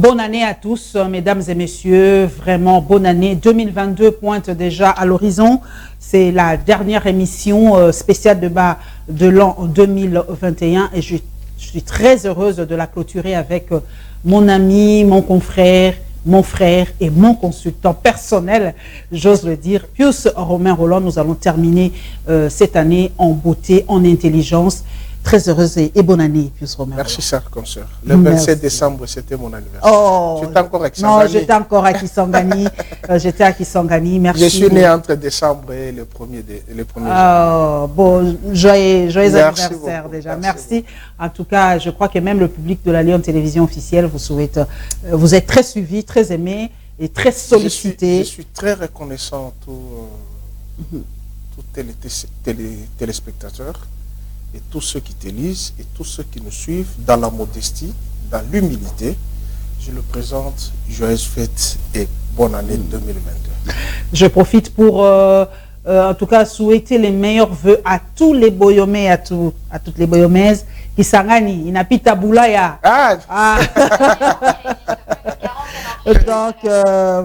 Bonne année à tous, mesdames et messieurs. Vraiment, bonne année. 2022 pointe déjà à l'horizon. C'est la dernière émission spéciale de l'an 2021 et je suis très heureuse de la clôturer avec mon ami, mon confrère, mon frère et mon consultant personnel, j'ose le dire, Pius Romain Roland. Nous allons terminer cette année en beauté, en intelligence. Très heureuse et bonne année, Pius Romain. Merci, chère consoeur. Le 27 décembre, c'était mon anniversaire. Oh, j'étais encore à Kisangani. Non, j'étais encore à Kisangani. J'étais à Kisangani. Merci. Je suis né entre décembre et le 1er janvier. Bon, joyeux anniversaire beaucoup. déjà. Merci. En tout cas, je crois que même le public de la Lyon Télévision officielle vous souhaite. Vous êtes très suivi, très aimé et très sollicité. Je suis très reconnaissant à tous les téléspectateurs et tous ceux qui te lisent et tous ceux qui nous suivent dans la modestie, dans l'humilité. Je le présente, joyeuse fête et bonne année 2022. Je profite pour, en tout cas, souhaiter les meilleurs vœux à tous les Boyomais, à toutes les Boyomaises. Kisangani, inapita Boulaya. Donc,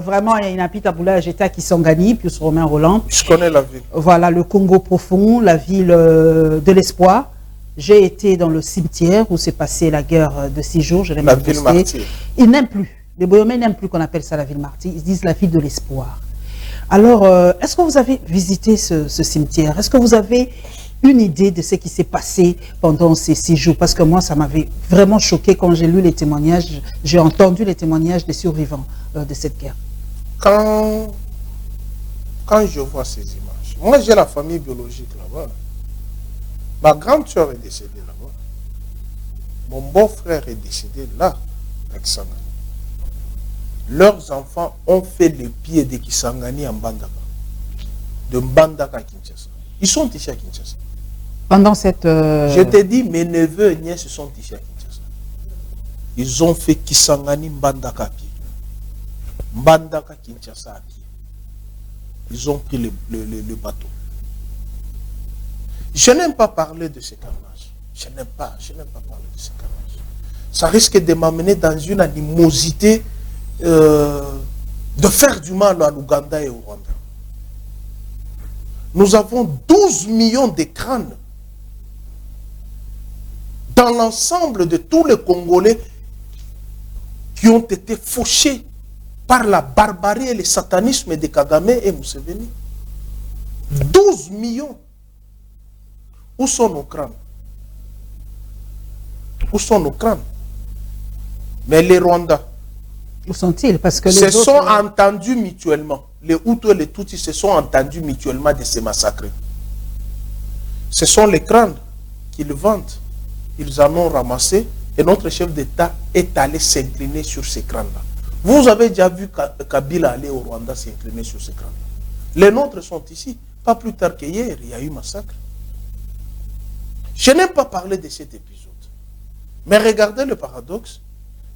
vraiment, inapita Boulaya, j'étais à Kisangani, Pius Romain Roland. Je connais la ville. Voilà, le Congo profond, la ville de l'espoir. J'ai été dans le cimetière où s'est passée la guerre de 6 jours. La ville martyre. Ils n'aiment plus. Les Boyomais n'aiment plus qu'on appelle ça la ville martyre. Ils disent la ville de l'espoir. Alors, est-ce que vous avez visité ce cimetière? Est-ce que vous avez une idée de ce qui s'est passé pendant ces 6 jours? Parce que moi, ça m'avait vraiment choqué quand j'ai lu les témoignages, j'ai entendu les témoignages des survivants de cette guerre. Quand je vois ces images, moi j'ai la famille biologique là-bas. Ma grande soeur est décédée là-bas. Mon beau-frère est décédé là, à Kisangani. Leurs enfants ont fait le pied de Kisangani en Mbandaka. De Mbandaka à Kinshasa. Ils sont ici à Kinshasa. Pendant cette... Je te dis, mes neveux et nièces sont ici à Kinshasa. Ils ont fait Kisangani Mbandaka à pied. Mbandaka Kinshasa à pied. Ils ont pris le bateau. Je n'aime pas parler de ces carnages. Je n'aime pas parler de ces carnages. Ça risque de m'amener dans une animosité de faire du mal à l'Ouganda et au Rwanda. Nous avons 12 millions de crânes dans l'ensemble de tous les Congolais qui ont été fauchés par la barbarie et le satanisme de Kagame et Museveni. 12 millions. Où sont nos crânes? Où sont nos crânes? Mais les Rwandais, où sont-ils? Parce que se sont entendus mutuellement. Les Hutus et les Tutsis se sont entendus mutuellement de ces massacres. Ce sont les crânes qu'ils vendent. Ils en ont ramassé et notre chef d'État est allé s'incliner sur ces crânes-là. Vous avez déjà vu Kabila aller au Rwanda s'incliner sur ces crânes-là. Les nôtres sont ici. Pas plus tard qu'hier, il y a eu massacre. Je n'aime pas parler de cet épisode. Mais regardez le paradoxe.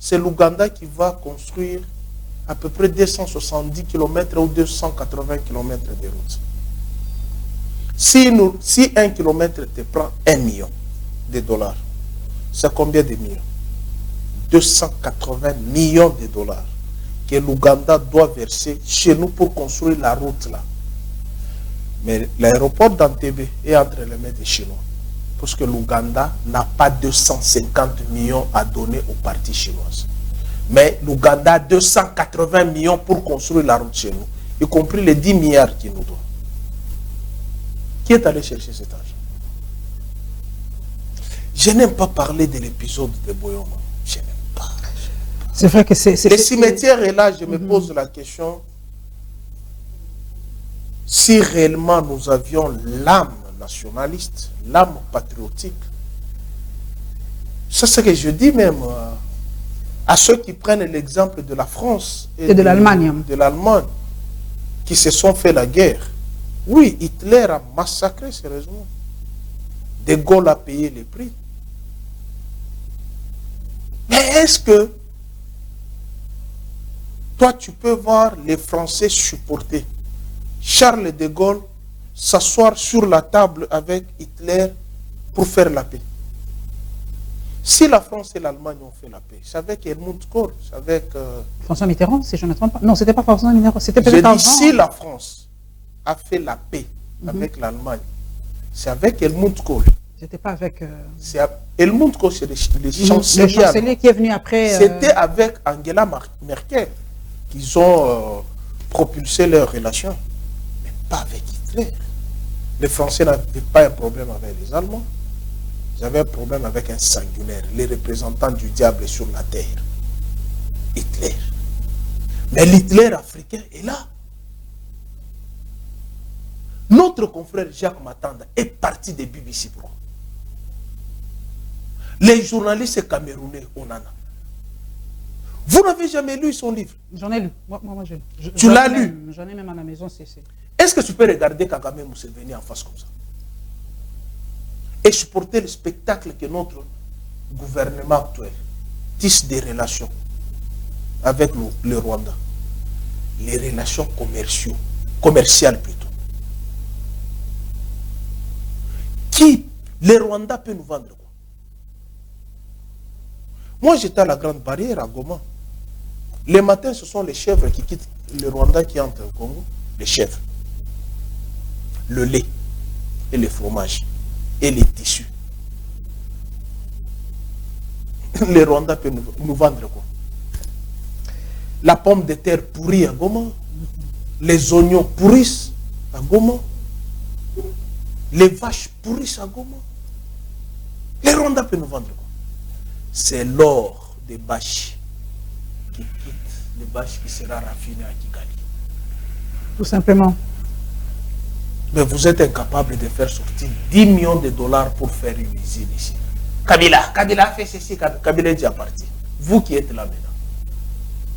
C'est l'Ouganda qui va construire à peu près 270 km ou 280 km de route. Si 1 km te prend 1 million de dollars, c'est combien de millions? 280 millions de dollars que l'Ouganda doit verser chez nous pour construire la route là. Mais l'aéroport d'Entebbe est entre les mains des Chinois. Parce que l'Ouganda n'a pas 250 millions à donner aux parties chinoises. Mais l'Ouganda a 280 millions pour construire la route chez nous, y compris les 10 milliards qu'il nous doit. Qui est allé chercher cet argent? Je n'aime pas parler de l'épisode de Boyoma. Je n'aime pas. C'est vrai que c'est... Le cimetière est là, je me pose la question. Si réellement nous avions l'âme nationaliste, l'âme patriotique, c'est ce que je dis même à ceux qui prennent l'exemple de la France et de l'Allemagne, qui se sont fait la guerre. Oui, Hitler a massacré sérieusement. De Gaulle a payé les prix. Mais est-ce que toi tu peux voir les Français supporter Charles de Gaulle s'asseoir sur la table avec Hitler pour faire la paix? Si la France et l'Allemagne ont fait la paix, c'est avec Helmut Kohl, c'est avec... François Mitterrand, si je ne me trompe pas. Non, c'était pas François Mitterrand, c'était peut-être avant. Si la France a fait la paix avec l'Allemagne, c'est avec Helmut Kohl. C'était pas avec... Helmut Kohl, c'est le chancelier. Le chancelier qui est venu après... C'était avec Angela Merkel qu'ils ont propulsé leurs relations, mais pas avec Hitler. Les Français n'avaient pas un problème avec les Allemands. Ils avaient un problème avec un sanguinaire, les représentants du diable sur la terre. Hitler. Mais l'Hitler africain est là. Notre confrère Jacques Matanda est parti de BBC Pro. Les journalistes camerounais, on en a. Vous n'avez jamais lu son livre? J'en ai lu. Moi, tu l'as lu? J'en ai même à la maison. Est-ce que tu peux regarder Kagame Museveni en face comme ça? Et supporter le spectacle que notre gouvernement actuel tisse des relations avec le Rwanda. Les relations commerciales plutôt. Qui, le Rwanda peut nous vendre quoi? Moi j'étais à la Grande Barrière à Goma. Les matins ce sont les chèvres qui quittent le Rwanda qui entrent au Congo. Les chèvres. Le lait et le fromage. Et les tissus. Les Rwandais peuvent nous vendre quoi? La pomme de terre pourrie à Goma. Les oignons pourrissent à Goma. Les vaches pourrissent à Goma. Les Rwandais peuvent nous vendre quoi? C'est l'or des bâches qui quitte les bâches qui sera raffiné à Kigali. Tout simplement. Mais vous êtes incapable de faire sortir 10 millions de dollars pour faire une usine ici. Kabila a fait ceci, Kabila est déjà parti. Vous qui êtes là maintenant.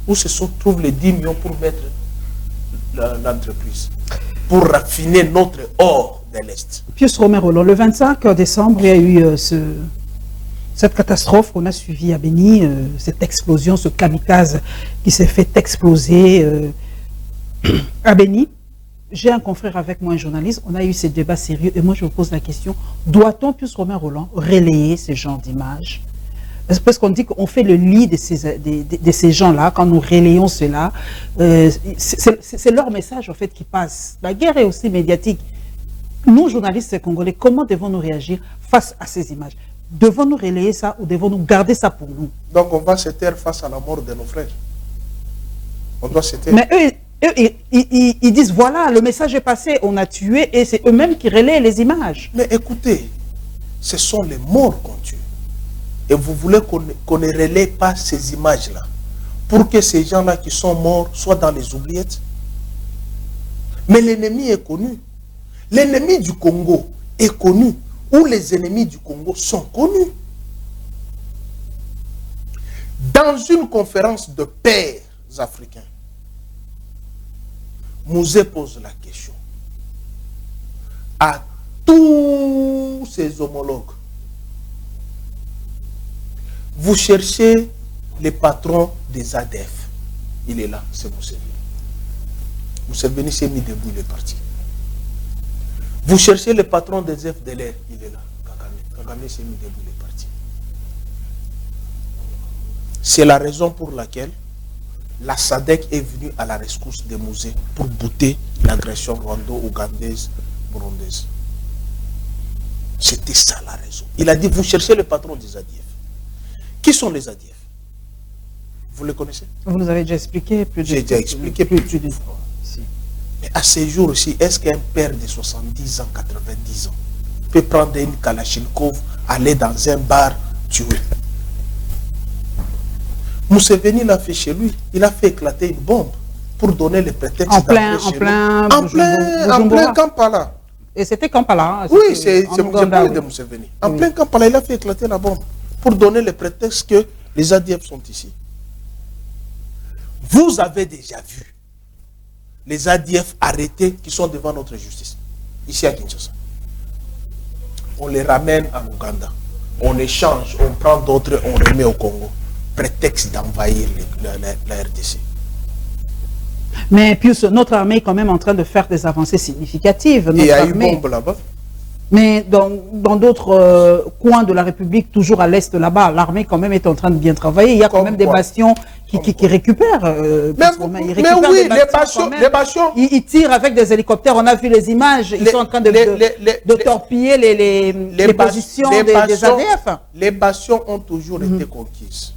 Où se trouvent les 10 millions pour mettre l'entreprise? Pour raffiner notre or de l'Est. Pius Romain Rolland, le 25 décembre, il y a eu cette catastrophe qu'on a suivie à Béni, cette explosion, ce kamikaze qui s'est fait exploser à Béni. J'ai un confrère avec moi, un journaliste, on a eu ces débats sérieux et moi je vous pose la question, doit-on, Pius Romain Rolland, relayer ce genre d'images? Parce qu'on dit qu'on fait le lit de ces gens-là, quand nous relayons cela, c'est leur message en fait qui passe. La guerre est aussi médiatique. Nous, journalistes congolais, comment devons-nous réagir face à ces images? Devons-nous relayer ça ou devons-nous garder ça pour nous? Donc on va se taire face à la mort de nos frères. On doit se taire. Mais eux, ils disent, voilà, le message est passé, on a tué, et c'est eux-mêmes qui relaient les images. Mais écoutez, ce sont les morts qu'on tue. Et vous voulez qu'on ne relaie pas ces images-là pour que ces gens-là qui sont morts soient dans les oubliettes? Mais l'ennemi est connu. L'ennemi du Congo est connu. Ou les ennemis du Congo sont connus. Dans une conférence de pères africains, Mouzé pose la question à tous ses homologues. Vous cherchez les patrons des ADF. Il est là, c'est Museveni. Museveni s'est mis debout, il est parti. Vous cherchez le patron des FDLR, il est là, Kagame. Kagame s'est mis debout, il est parti. C'est la raison pour laquelle la SADC est venue à la rescousse de Mouzé pour bouter l'agression rwando-ougandaise, burundaise. C'était ça la raison. Il a dit, vous cherchez le patron des ADF. Qui sont les ADF? Vous les connaissez? Vous nous avez déjà expliqué plus de fois. J'ai déjà expliqué plus de fois. Mais à ces jours-ci, est-ce qu'un père de 70 ans, 90 ans, peut prendre une Kalachnikov, aller dans un bar, tuer? Museveni l'a fait chez lui. Il a fait éclater une bombe pour donner le prétexte en plein Kampala. Et c'était Kampala. Hein, oui, c'est de Museveni. En plein Kampala, il a fait éclater la bombe pour donner le prétexte que les ADF sont ici. Vous avez déjà vu les ADF arrêtés qui sont devant notre justice, ici à Kinshasa. On les ramène en Ouganda. On échange, on prend d'autres, on remet au Congo. Prétexte d'envahir la RDC. Mais puis notre armée est quand même en train de faire des avancées significatives. Il y a eu bombe là-bas. Mais dans d'autres coins de la République, toujours à l'est là-bas, l'armée quand même est en train de bien travailler. Il y a quand même des bastions qui récupèrent. Mais oui, les bastions. Ils tirent avec des hélicoptères. On a vu les images. Ils sont en train de torpiller les positions des ADF. Les bastions ont toujours été conquises.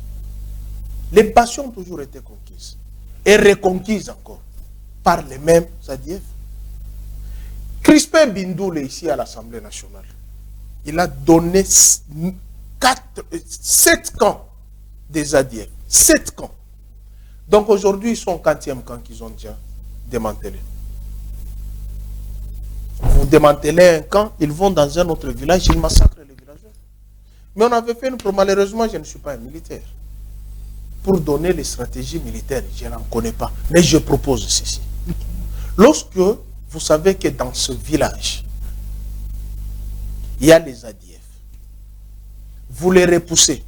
Les bastions ont toujours été conquises. Et reconquises encore par les mêmes ADF. Crispin Bindoule, ici à l'Assemblée nationale, il a donné 7 camps des ADF. 7 camps. Donc aujourd'hui, ils sont au 4e camp qu'ils ont déjà démantelé. Vous démantelez un camp, ils vont dans un autre village, ils massacrent les villageois. Mais on avait fait malheureusement, je ne suis pas un militaire. Pour donner les stratégies militaires, je n'en connais pas. Mais je propose ceci. Lorsque vous savez que dans ce village, il y a les ADF. Vous les repoussez.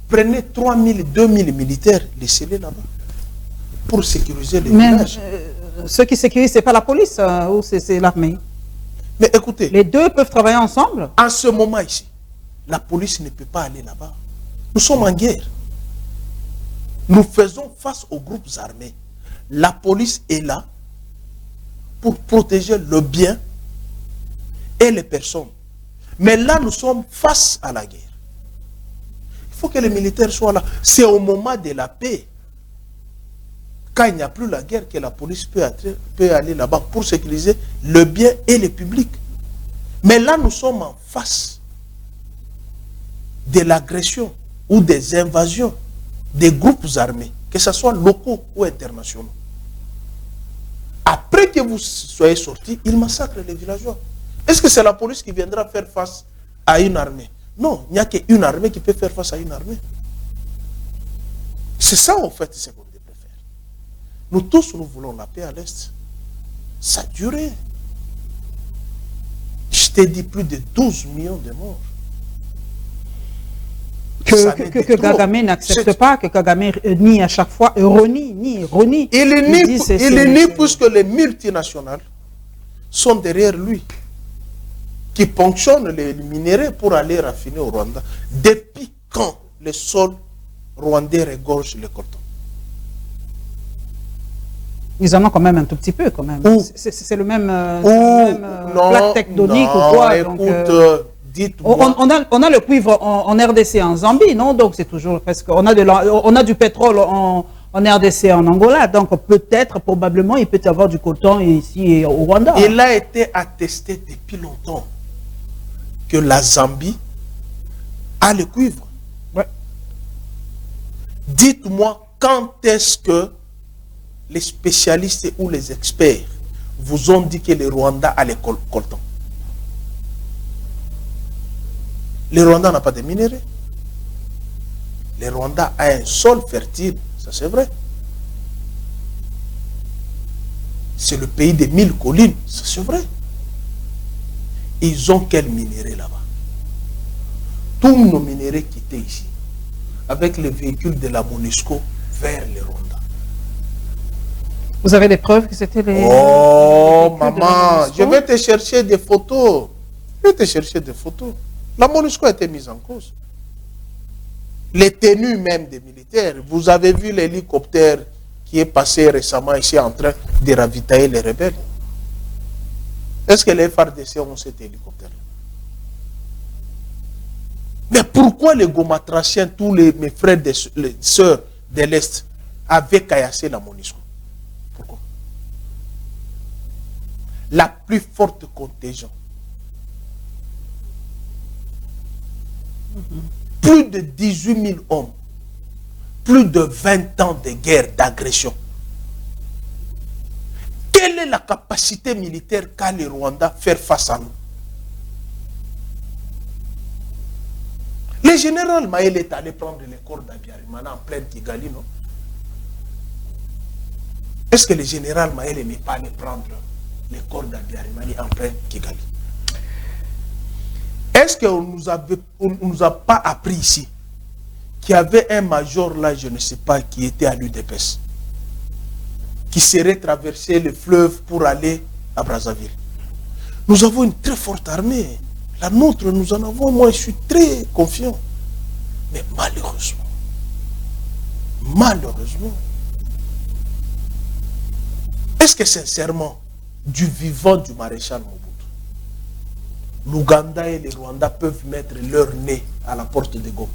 Prenez 3000, 2000 militaires, laissez-les là-bas. Pour sécuriser les villages. Ceux qui sécurisent, ce n'est pas la police ou c'est l'armée? Mais écoutez. Les deux peuvent travailler ensemble? En ce moment ici, la police ne peut pas aller là-bas. Nous sommes en guerre. Nous faisons face aux groupes armés. La police est là pour protéger le bien et les personnes. Mais là, nous sommes face à la guerre. Il faut que les militaires soient là. C'est au moment de la paix, quand il n'y a plus la guerre, que la police peut aller là-bas pour sécuriser le bien et le public. Mais là, nous sommes en face de l'agression ou des invasions des groupes armés, que ce soit locaux ou internationaux. Après que vous soyez sortis, ils massacrent les villageois. Est-ce que c'est la police qui viendra faire face à une armée? Non, il n'y a qu'une armée qui peut faire face à une armée. C'est ça, en fait, ce qu'on devrait faire. Nous tous, nous voulons la paix à l'Est. Ça a duré. Je t'ai dit plus de 12 millions de morts. Que Kagame n'accepte pas, que Kagame nie à chaque fois, renie. Il nie puisque les multinationales sont derrière lui, qui ponctionnent les minéraux pour aller raffiner au Rwanda. Depuis quand le sol rwandais regorge le coton? Ils en ont quand même un tout petit peu, quand même. C'est le même, plaque tectonique ou quoi. Écoute, dites-moi. On a le cuivre en RDC, en Zambie, non? Donc c'est toujours presque. On a du pétrole en RDC, en Angola. Donc peut-être, probablement, il peut y avoir du coton ici au Rwanda. Il a été attesté depuis longtemps que la Zambie a le cuivre. Ouais. Dites-moi quand est-ce que les spécialistes ou les experts vous ont dit que le Rwanda a le coltan? Le Rwanda n'a pas de minerais. Le Rwanda a un sol fertile, ça c'est vrai. C'est le pays des 1000 collines, ça c'est vrai. Ils ont quel minerai là-bas? Tous nos minéraux qui étaient ici, avec les véhicules de la MONUSCO vers le Rwanda. Vous avez des preuves que c'était les... Oh, maman, je vais te chercher des photos. Je vais te chercher des photos. La MONUSCO a été mise en cause. Les tenues même des militaires. Vous avez vu l'hélicoptère qui est passé récemment ici en train de ravitailler les rebelles. Est-ce que les FARDC ont cet hélicoptère? Mais pourquoi les gomatraciens, tous mes frères et sœurs de l'Est, avaient caillassé la MONUSCO? Pourquoi? La plus forte contingent. Plus de 18 000 hommes, plus de 20 ans de guerre, d'agression. Quelle est la capacité militaire qu'a le Rwanda faire face à nous? Le général Maël est allé prendre les corps d'Abiyarimana en pleine Kigali, non? Est-ce que le général Maël n'est pas allé prendre les corps d'Abiyarimana en pleine Kigali? Est-ce qu'on ne nous a pas appris ici qu'il y avait un major là, je ne sais pas, qui était à l'UDPS, qui serait traversé le fleuve pour aller à Brazzaville? Nous avons une très forte armée. La nôtre, nous en avons, moi je suis très confiant. Mais malheureusement, est-ce que sincèrement, du vivant du maréchal Mobutu, l'Ouganda et le Rwanda peuvent mettre leur nez à la porte de Goma?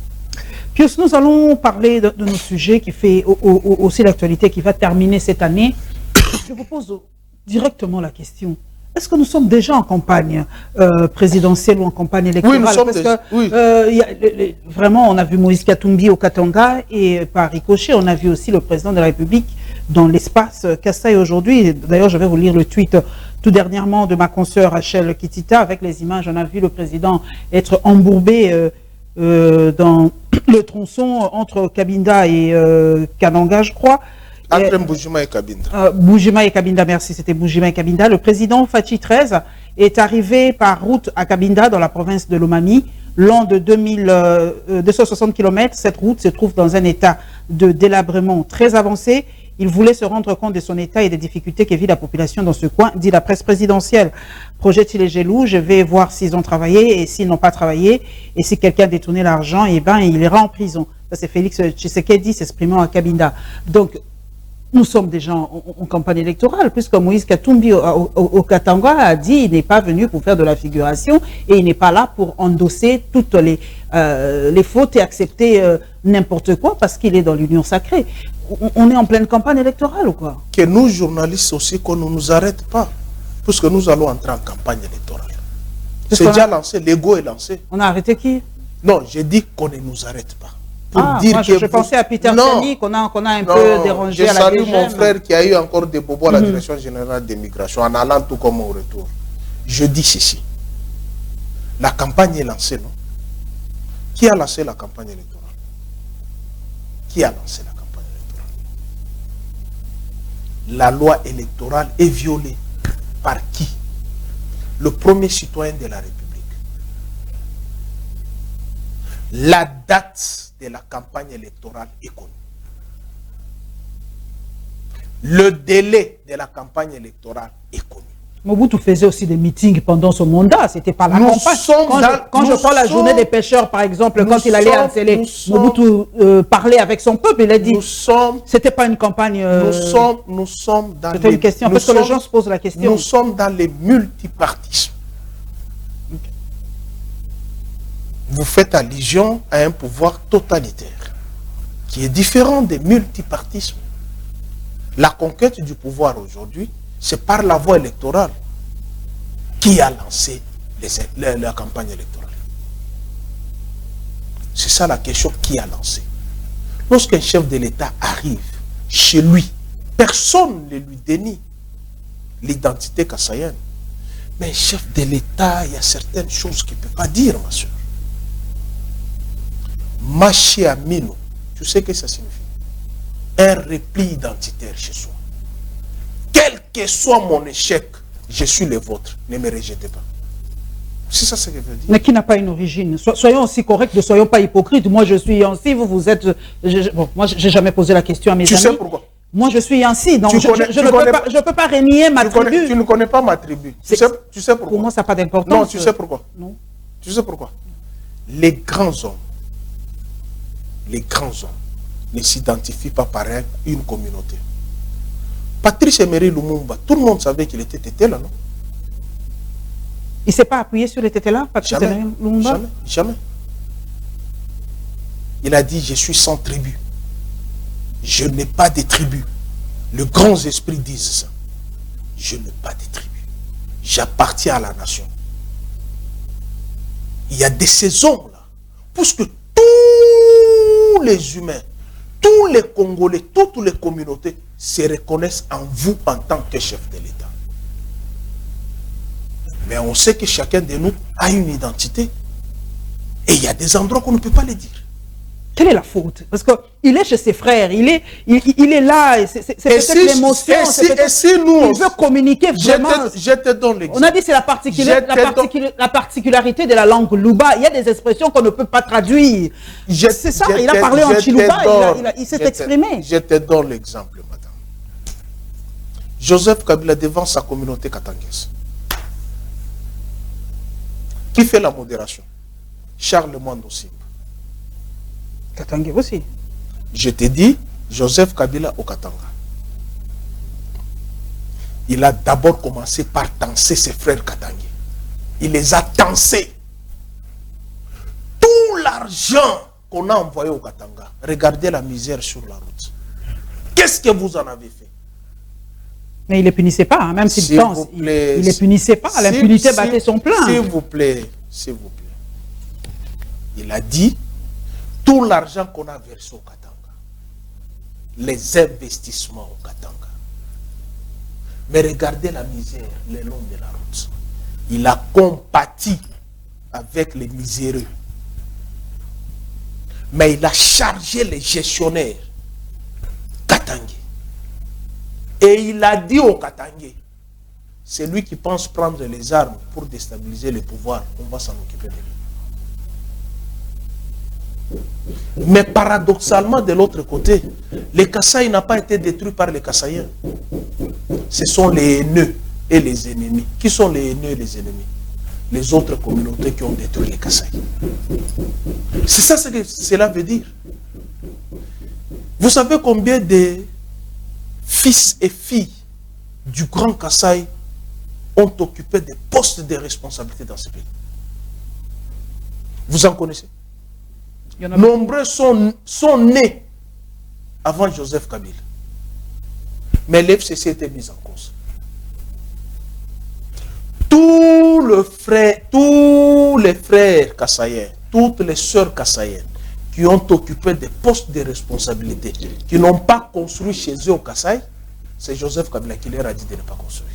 Pius, nous allons parler de nos sujets qui fait aussi l'actualité qui va terminer cette année. Je vous pose directement la question. Est-ce que nous sommes déjà en campagne présidentielle ou en campagne électorale? Oui, nous sommes vraiment, on a vu Moïse Katumbi au Katanga et par ricochet, on a vu aussi le président de la République dans l'espace Kassai aujourd'hui. D'ailleurs, je vais vous lire le tweet tout dernièrement de ma consoeur Rachel Kitita avec les images. On a vu le président être embourbé dans le tronçon entre Cabinda et Kananga, je crois. Entre Mbujima et Cabinda. Mbujima et Cabinda, merci, c'était Mbujima et Cabinda. Le président Fachi 13 est arrivé par route à Cabinda, dans la province de Lomami, long de 260 km. Cette route se trouve dans un état de délabrement très avancé. Il voulait se rendre compte de son état et des difficultés que vit la population dans ce coin, dit la presse présidentielle. Projette-t-il les jaloux? Je vais voir s'ils ont travaillé et s'ils n'ont pas travaillé. Et si quelqu'un a détourné l'argent, eh ben, il ira en prison. Ça, c'est Félix Tshisekedi s'exprimant à Cabinda. Donc, nous sommes déjà en campagne électorale, puisque Moïse Katumbi au Katanga a dit qu'il n'est pas venu pour faire de la figuration et il n'est pas là pour endosser toutes les fautes et accepter n'importe quoi parce qu'il est dans l'union sacrée. On est en pleine campagne électorale ou quoi? Que nous, journalistes aussi, qu'on ne nous arrête pas, puisque nous allons entrer en campagne électorale. C'est déjà lancé, l'ego est lancé. On a arrêté qui? Non, j'ai dit qu'on ne nous arrête pas. Moi, je pensais à Peter Sani qu'on a un peu dérangé à la DGM. Je salue mon frère qui a eu encore des bobos à la Direction Générale des Migrations, en allant tout comme au retour. Je dis ceci. La campagne est lancée, non? Qui a lancé la campagne électorale? Qui a lancé la campagne électorale? La loi électorale est violée. Par qui? Le premier citoyen de la République. La date de la campagne électorale est connue. Le délai de la campagne électorale est connu. Mobutu faisait aussi des meetings pendant son mandat, c'était pas la campagne. Quand je prends la journée des pêcheurs, par exemple, quand il allait à Nsele, Mobutu parlait avec son peuple, il a dit, c'était pas une campagne... Nous sommes dans c'était une question, parce que les gens se posent la question. Nous sommes dans les multipartismes. Vous faites allusion à un pouvoir totalitaire qui est différent des multipartismes. La conquête du pouvoir aujourd'hui, c'est par la voie électorale. Qui a lancé la campagne électorale? C'est ça la question, qui a lancé? Lorsqu'un chef de l'État arrive chez lui, personne ne lui dénie l'identité kassaïenne. Mais un chef de l'État, il y a certaines choses qu'il ne peut pas dire, ma soeur. Machi Amino, tu sais ce que ça signifie? Un repli identitaire chez soi. Quel que soit mon échec, je suis le vôtre. Ne me rejetez pas. C'est ça ce que je veux dire. Mais qui n'a pas une origine? Soyons aussi corrects, ne soyons pas hypocrites. Moi, je suis Yancy, vous êtes... Bon, moi, je n'ai jamais posé la question à mes amis. Tu sais pourquoi? Moi, je suis Yancy, donc je ne peux pas renier ma tribu. Tu ne connais pas ma tribu. Tu sais pourquoi? Pour moi, ça n'a pas d'importance. Non, tu sais pourquoi? Non. Tu sais pourquoi? Les grands hommes ne s'identifient pas par une communauté. Patrice Emery Lumumba, tout le monde savait qu'il était tété là, non? Il ne s'est pas appuyé sur les tétés là, Patrice Emery Lumumba? Jamais. Il a dit, je suis sans tribu. Je n'ai pas de tribu. Les grands esprits disent ça. Je n'ai pas de tribu. J'appartiens à la nation. Il y a des saisons là, puisque tous les humains, tous les Congolais, toutes les communautés se reconnaissent en vous en tant que chef de l'État. Mais on sait que chacun de nous a une identité. Et il y a des endroits qu'on ne peut pas le dire. Quelle est la faute? Parce qu'il est chez ses frères, il est là, c'est peut-être l'émotion, il veut communiquer vraiment. Je te donne l'exemple. On a dit c'est la particularité de la langue Luba. Il y a des expressions qu'on ne peut pas traduire. C'est ça, il a parlé en Chiluba, il s'est exprimé. Je te donne l'exemple, madame. Joseph Kabila devant sa communauté katangaise. Qui fait la modération? Charles Mwando Simba. Katanga aussi. Je te dis, Joseph Kabila au Katanga. Il a d'abord commencé par tenser ses frères Katanga. Il les a tensés. Tout l'argent qu'on a envoyé au Katanga, regardez la misère sur la route. Qu'est-ce que vous en avez fait? Mais il ne les punissait pas, hein, même s'il pense. Il ne les punissait pas. L'impunité battait son plein. S'il vous plaît, s'il vous plaît. Il a dit, tout l'argent qu'on a versé au Katanga, les investissements au Katanga. Mais regardez la misère le long de la route. Il a compati avec les miséreux. Mais il a chargé les gestionnaires Katangé. Et il a dit au Katangé, c'est lui qui pense prendre les armes pour déstabiliser le pouvoir, on va s'en occuper de lui. Mais paradoxalement, de l'autre côté, le Kasaï n'a pas été détruit par les Kasaïens. Ce sont les haineux et les ennemis. Qui sont les haineux et les ennemis? Les autres communautés qui ont détruit les Kasaï. C'est ça ce que cela veut dire. Vous savez combien de fils et filles du Grand Kasaï ont occupé des postes de responsabilité dans ce pays? Vous en connaissez? Nombreux sont nés avant Joseph Kabila. Mais l'FCC était mis en cause. Tous les frères kassaïens, toutes les sœurs kassaïennes qui ont occupé des postes de responsabilité, qui n'ont pas construit chez eux au Kasaï, c'est Joseph Kabila qui leur a dit de ne pas construire.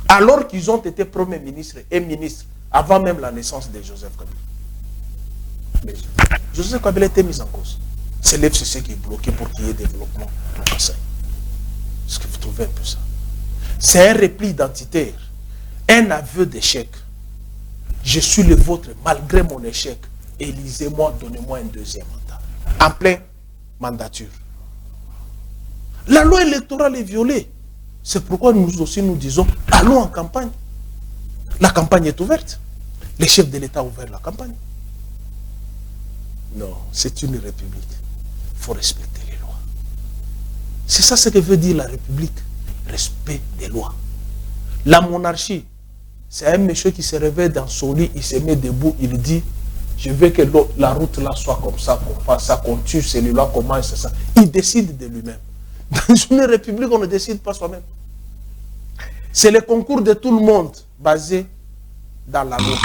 Alors qu'ils ont été premiers ministres et ministres avant même la naissance de Joseph Kabila. Mais Joseph Kabila était mis en cause. C'est l'FCC qui est bloqué pour qu'il y ait développement au Kasaï. Est-ce que vous trouvez un peu ça? C'est un repli identitaire, un aveu d'échec. Je suis le vôtre malgré mon échec. Élisez-moi, donnez-moi un deuxième mandat. En pleine mandature. La loi électorale est violée. C'est pourquoi nous aussi nous disons, allons en campagne. La campagne est ouverte. Les chefs de l'État ont ouvert la campagne. Non, c'est une république. Il faut respecter les lois. C'est ça ce que veut dire la république. Respect des lois. La monarchie, c'est un monsieur qui se réveille dans son lit, il se met debout, il dit, je veux que la route là soit comme ça, qu'on fasse ça, qu'on tue celui-là, comment c'est ça. Il décide de lui-même. Dans une république, on ne décide pas soi-même. C'est le concours de tout le monde, basé dans la loi.